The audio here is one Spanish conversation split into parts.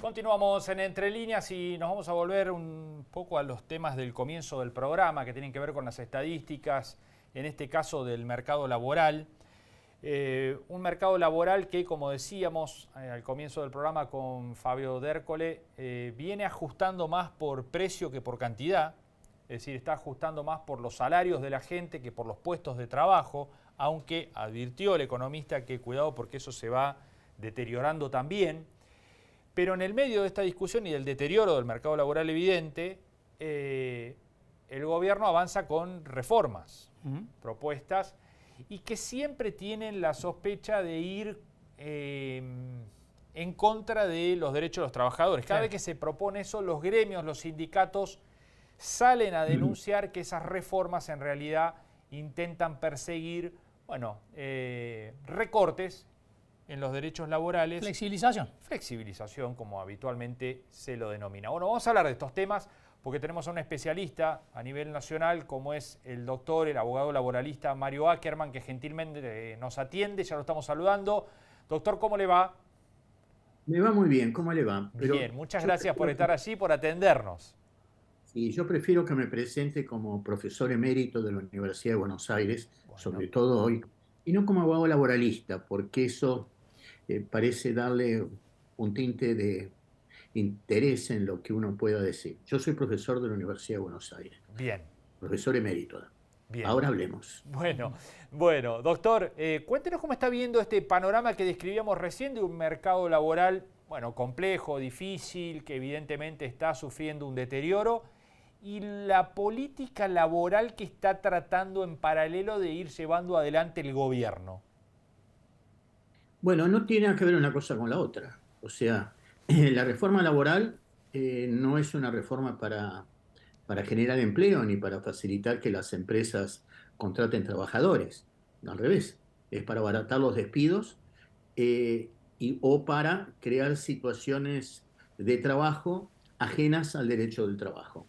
Continuamos en Entre Líneas y nos vamos a volver un poco a los temas del comienzo del programa que tienen que ver con las estadísticas, en este caso del mercado laboral. Un mercado laboral que, como decíamos al comienzo del programa con Fabio D'Ercole, viene ajustando más por precio que por cantidad, es decir, está ajustando más por los salarios de la gente que por los puestos de trabajo, aunque advirtió el economista que cuidado porque eso se va deteriorando también. Pero en el medio de esta discusión y del deterioro del mercado laboral evidente, el gobierno avanza con reformas, propuestas, y que siempre tienen la sospecha de ir en contra de los derechos de los trabajadores. Cada vez que se propone eso, los gremios, los sindicatos salen a denunciar que esas reformas en realidad intentan perseguir, recortes en los derechos laborales. Flexibilización. Flexibilización, como habitualmente se lo denomina. Bueno, vamos a hablar de estos temas porque tenemos a un especialista a nivel nacional, como es el doctor, el abogado laboralista Mario Ackerman, que gentilmente nos atiende, ya lo estamos saludando. Doctor, ¿cómo le va? Me va muy bien, ¿cómo le va? Bien, muchas gracias por estar allí, por atendernos. Sí, yo prefiero que me presente como profesor emérito de la Universidad de Buenos Aires, sobre todo hoy, y no como abogado laboralista, porque eso parece darle un tinte de interés en lo que uno pueda decir. Yo soy profesor de la Universidad de Buenos Aires. Bien. Profesor emérito. Bien. Ahora hablemos. Bueno, doctor, cuéntenos cómo está viendo este panorama que describíamos recién de un mercado laboral, complejo, difícil, que evidentemente está sufriendo un deterioro, y la política laboral que está tratando en paralelo de ir llevando adelante el gobierno. Bueno, no tiene que ver una cosa con la otra. O sea, la reforma laboral no es una reforma para generar empleo ni para facilitar que las empresas contraten trabajadores. Al revés, es para abaratar los despidos o para crear situaciones de trabajo ajenas al derecho del trabajo.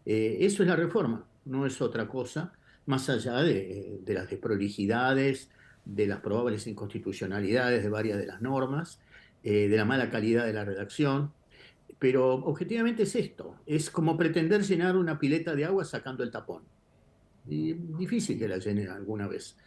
Eso es la reforma, no es otra cosa, más allá de las desprolijidades, de las probables inconstitucionalidades de varias de las normas, de la mala calidad de la redacción. Pero objetivamente es esto, es como pretender llenar una pileta de agua sacando el tapón. Y difícil que la llenen alguna vez.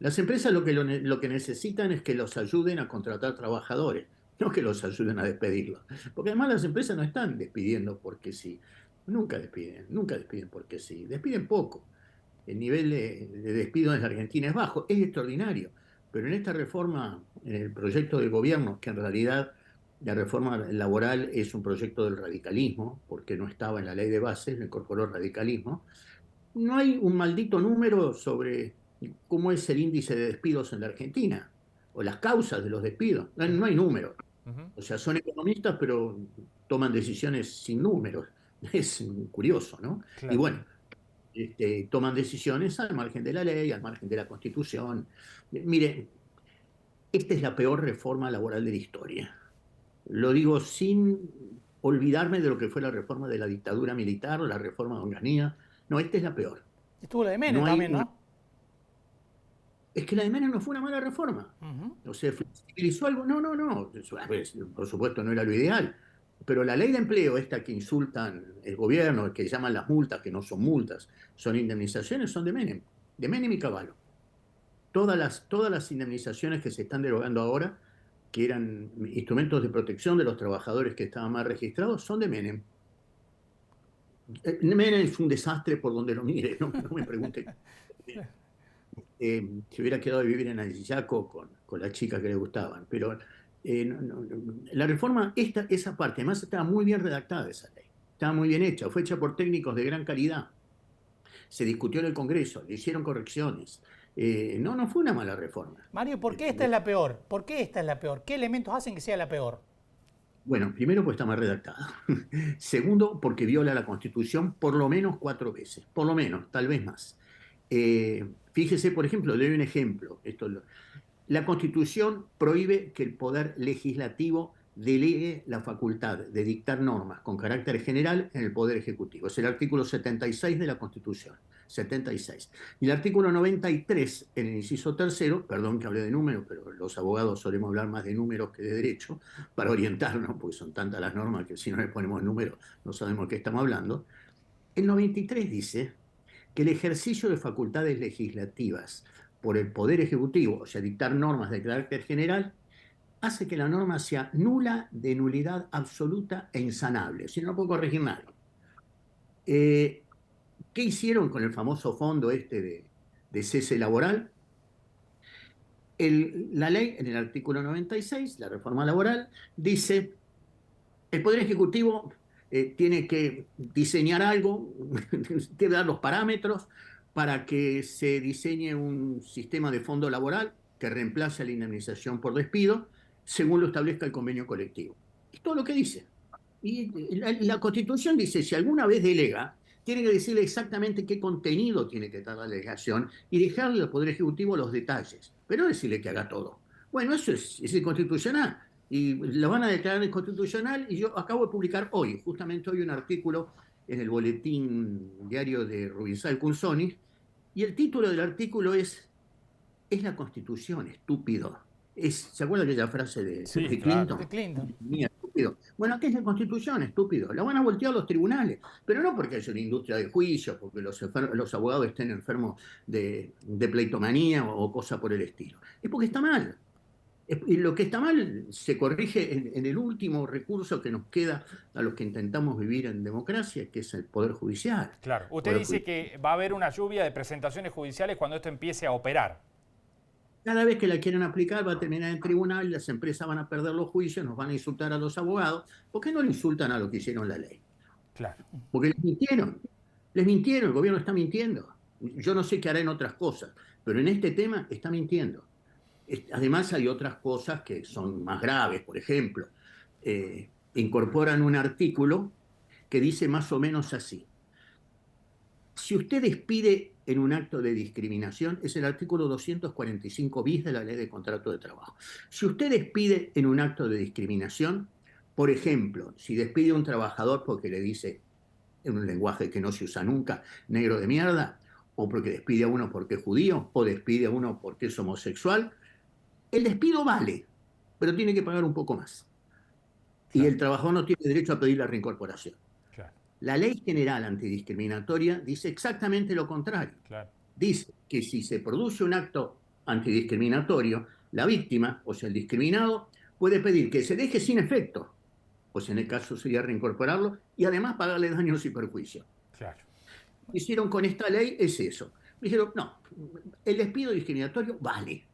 Las empresas lo que necesitan es que los ayuden a contratar trabajadores, no que los ayuden a despedirlos. Porque además las empresas no están despidiendo porque sí. Nunca despiden porque sí. Despiden poco. El nivel de despido en la Argentina es bajo, es extraordinario. Pero en esta reforma, en el proyecto del gobierno, que en realidad la reforma laboral es un proyecto del radicalismo, porque no estaba en la ley de bases, lo incorporó el radicalismo, no hay un maldito número sobre cómo es el índice de despidos en la Argentina, o las causas de los despidos. No hay números. O sea, son economistas, pero toman decisiones sin números. Es curioso, ¿no? Claro. Y bueno, toman decisiones al margen de la ley, al margen de la Constitución. Mire, esta es la peor reforma laboral de la historia. Lo digo sin olvidarme de lo que fue la reforma de la dictadura militar o la reforma de Onganía. No, esta es la peor. Estuvo la de Menem también, ¿no? Es que la de Menem no fue una mala reforma. O sea, flexibilizó algo. No. A ver, por supuesto no era lo ideal. Pero la ley de empleo, esta que insultan el gobierno, que llaman las multas, que no son multas, son indemnizaciones, son de Menem y Cavallo. Todas las indemnizaciones que se están derogando ahora, que eran instrumentos de protección de los trabajadores que estaban mal registrados, son de Menem. Menem fue un desastre por donde lo mire, no me pregunte. Se hubiera quedado a vivir en Ayacucho con las chicas que le gustaban. Pero la reforma, esa parte, además estaba muy bien redactada esa ley. Estaba muy bien hecha, fue hecha por técnicos de gran calidad. Se discutió en el Congreso, le hicieron correcciones. No fue una mala reforma. Mario, ¿por qué esta es la peor? ¿Por qué esta es la peor? ¿Qué elementos hacen que sea la peor? Bueno, primero, pues está mal redactada. Segundo, porque viola la Constitución por lo menos 4 veces. Por lo menos, tal vez más. Fíjese, por ejemplo, le doy un ejemplo. La Constitución prohíbe que el poder legislativo delegue la facultad de dictar normas con carácter general en el Poder Ejecutivo. Es el artículo 76 de la Constitución. 76. Y el artículo 93, en el inciso tercero, perdón que hablé de números, pero los abogados solemos hablar más de números que de derecho, para orientarnos, porque son tantas las normas que si no le ponemos números no sabemos de qué estamos hablando. El 93 dice que el ejercicio de facultades legislativas por el Poder Ejecutivo, o sea, dictar normas de carácter general, hace que la norma sea nula, de nulidad absoluta e insanable, si no puedo corregir nadie. ¿Qué hicieron con el famoso fondo de cese laboral? La ley, en el artículo 96, la reforma laboral, dice: el Poder Ejecutivo tiene que diseñar algo, debe dar los parámetros para que se diseñe un sistema de fondo laboral que reemplace la indemnización por despido, según lo establezca el convenio colectivo. Es todo lo que dice. Y la Constitución dice: si alguna vez delega, tiene que decirle exactamente qué contenido tiene que dar la delegación y dejarle al Poder Ejecutivo los detalles, pero no decirle que haga todo. Bueno, eso es inconstitucional. Y lo van a declarar inconstitucional, y yo acabo de publicar hoy, justamente hoy, un artículo en el boletín diario de Rubinsal Cunzoni, y el título del artículo es la Constitución, estúpido. ¿Se acuerda aquella frase de Sí, Clinton? claro. De Clinton. Mía, estúpido. Bueno, aquí es la Constitución, estúpido. La van a voltear los tribunales, pero no porque haya una industria de juicio, porque los abogados estén enfermos de pleitomanía o cosa por el estilo. Es porque está mal. Y lo que está mal se corrige en el último recurso que nos queda a los que intentamos vivir en democracia, que es el Poder Judicial. Claro. Usted dice que va a haber una lluvia de presentaciones judiciales cuando esto empiece a operar. Cada vez que la quieren aplicar va a terminar en tribunal, las empresas van a perder los juicios, nos van a insultar a los abogados. ¿Por qué no le insultan a los que hicieron la ley? Claro. Porque les mintieron, el gobierno está mintiendo. Yo no sé qué hará en otras cosas, pero en este tema está mintiendo. Además hay otras cosas que son más graves. Por ejemplo, incorporan un artículo que dice más o menos así: si usted despide en un acto de discriminación, es el artículo 245 bis de la Ley de Contrato de Trabajo. Si usted despide en un acto de discriminación, por ejemplo, si despide a un trabajador porque le dice, en un lenguaje que no se usa nunca, negro de mierda, o porque despide a uno porque es judío, o despide a uno porque es homosexual, el despido vale, pero tiene que pagar un poco más. Claro. Y el trabajador no tiene derecho a pedir la reincorporación. Claro. La Ley General Antidiscriminatoria dice exactamente lo contrario. Claro. Dice que si se produce un acto antidiscriminatorio, la víctima, o sea, el discriminado, puede pedir que se deje sin efecto, pues en el caso sería reincorporarlo, y además pagarle daños y perjuicios. Claro. Lo que hicieron con esta ley es eso. Dijeron: no, el despido discriminatorio vale.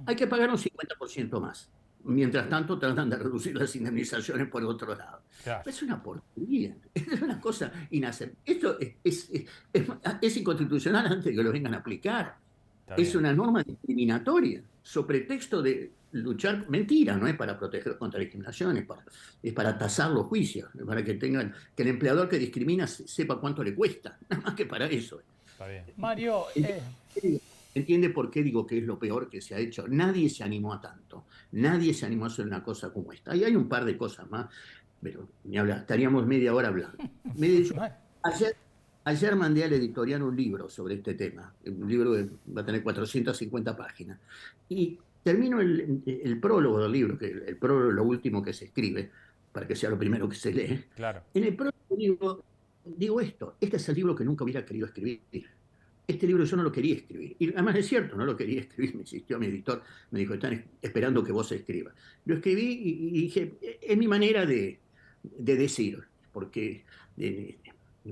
Hay que pagar un 50% más. Mientras tanto, tratan de reducir las indemnizaciones por otro lado. Claro. Es una porquería, es una cosa inaceptable. Esto es inconstitucional antes de que lo vengan a aplicar. Es una norma discriminatoria, sobre pretexto de luchar. Mentira, no es para proteger contra discriminación, es para tasar los juicios, para que el empleador que discrimina sepa cuánto le cuesta, nada más que para eso. Está bien. Mario, ¿entiende por qué digo que es lo peor que se ha hecho? Nadie se animó a tanto. Nadie se animó a hacer una cosa como esta. Y hay un par de cosas más, pero ni hablar, estaríamos media hora hablando. Ayer mandé al editorial un libro sobre este tema. Un libro que va a tener 450 páginas. Y termino el prólogo del libro, que el prólogo es lo último que se escribe, para que sea lo primero que se lee. Claro. En el prólogo digo esto: este es el libro que nunca hubiera querido escribir. Este libro yo no lo quería escribir. Y además es cierto, no lo quería escribir. Me insistió mi editor, me dijo: están esperando que vos escribas. Lo escribí y dije: es mi manera de decir, porque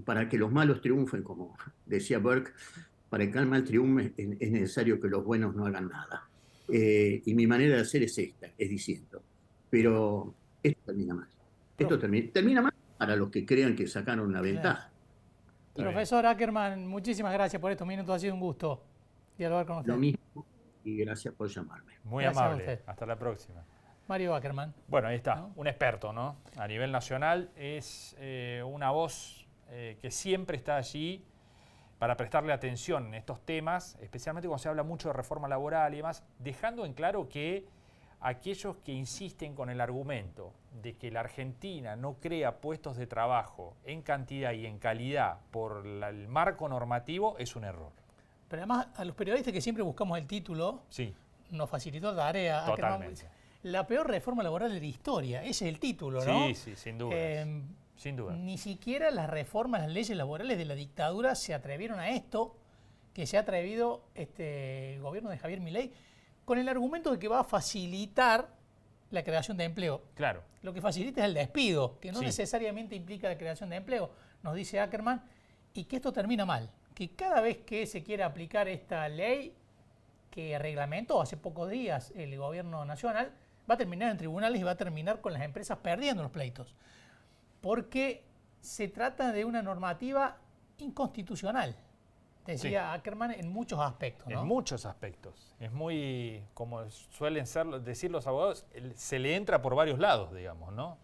para que los malos triunfen, como decía Burke, para que el mal triunfe es necesario que los buenos no hagan nada. Y mi manera de hacer es esta, es diciendo. Pero esto termina mal. Esto termina mal para los que crean que sacaron una ventaja. Profesor Ackerman, muchísimas gracias por estos minutos, ha sido un gusto dialogar con usted. Lo mismo, y gracias por llamarme. Muy amable, hasta la próxima. Mario Ackerman. Bueno, ahí está, ¿no? Un experto, ¿no? A nivel nacional es una voz que siempre está allí para prestarle atención en estos temas, especialmente cuando se habla mucho de reforma laboral y demás, dejando en claro que aquellos que insisten con el argumento de que la Argentina no crea puestos de trabajo en cantidad y en calidad por el marco normativo es un error. Pero además, a los periodistas que siempre buscamos el título, Sí, nos facilitó la tarea. totalmente. La peor reforma laboral de la historia, ese es el título, ¿no? Sí, sí, sin duda. Sin duda. Ni siquiera las reformas, las leyes laborales de la dictadura se atrevieron a esto, que se ha atrevido el gobierno de Javier Milei, con el argumento de que va a facilitar la creación de empleo. Claro. Lo que facilita es el despido, que no Sí. necesariamente implica la creación de empleo, nos dice Ackerman, y que esto termina mal, que cada vez que se quiera aplicar esta ley que reglamentó hace pocos días el gobierno nacional, va a terminar en tribunales y va a terminar con las empresas perdiendo los pleitos, porque se trata de una normativa inconstitucional, decía Ackerman, en muchos aspectos, ¿no? En muchos aspectos. Es muy, como suelen decir los abogados, se le entra por varios lados, digamos, ¿no?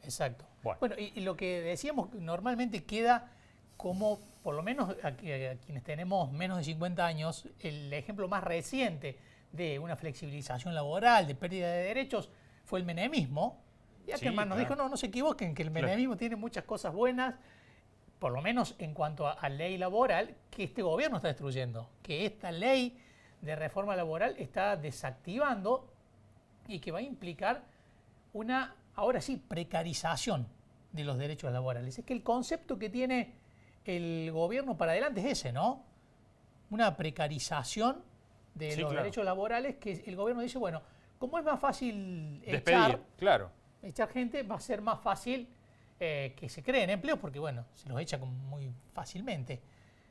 Exacto. Bueno. Bueno, y lo que decíamos, normalmente queda como, por lo menos a quienes tenemos menos de 50 años, el ejemplo más reciente de una flexibilización laboral, de pérdida de derechos, fue el menemismo. Y Ackerman nos dijo, no se equivoquen, que el menemismo tiene muchas cosas buenas, por lo menos en cuanto a ley laboral, que este gobierno está destruyendo, que esta ley de reforma laboral está desactivando y que va a implicar una, ahora sí, precarización de los derechos laborales. Es que el concepto que tiene el gobierno para adelante es ese, ¿no? Una precarización de los derechos laborales, que el gobierno dice, bueno, como es más fácil despedir, echar gente, va a ser más fácil que se creen empleos, porque bueno, se los echa muy fácilmente.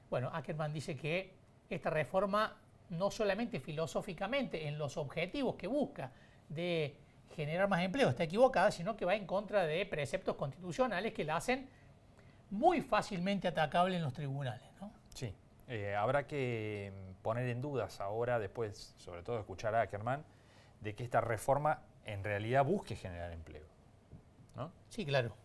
Bueno, Ackerman dice que esta reforma, no solamente filosóficamente en los objetivos que busca de generar más empleo, está equivocada, sino que va en contra de preceptos constitucionales que la hacen muy fácilmente atacable en los tribunales, ¿no? Sí, habrá que poner en dudas ahora, después, sobre todo escuchar a Ackerman, de que esta reforma en realidad busque generar empleo, ¿no? Sí, claro.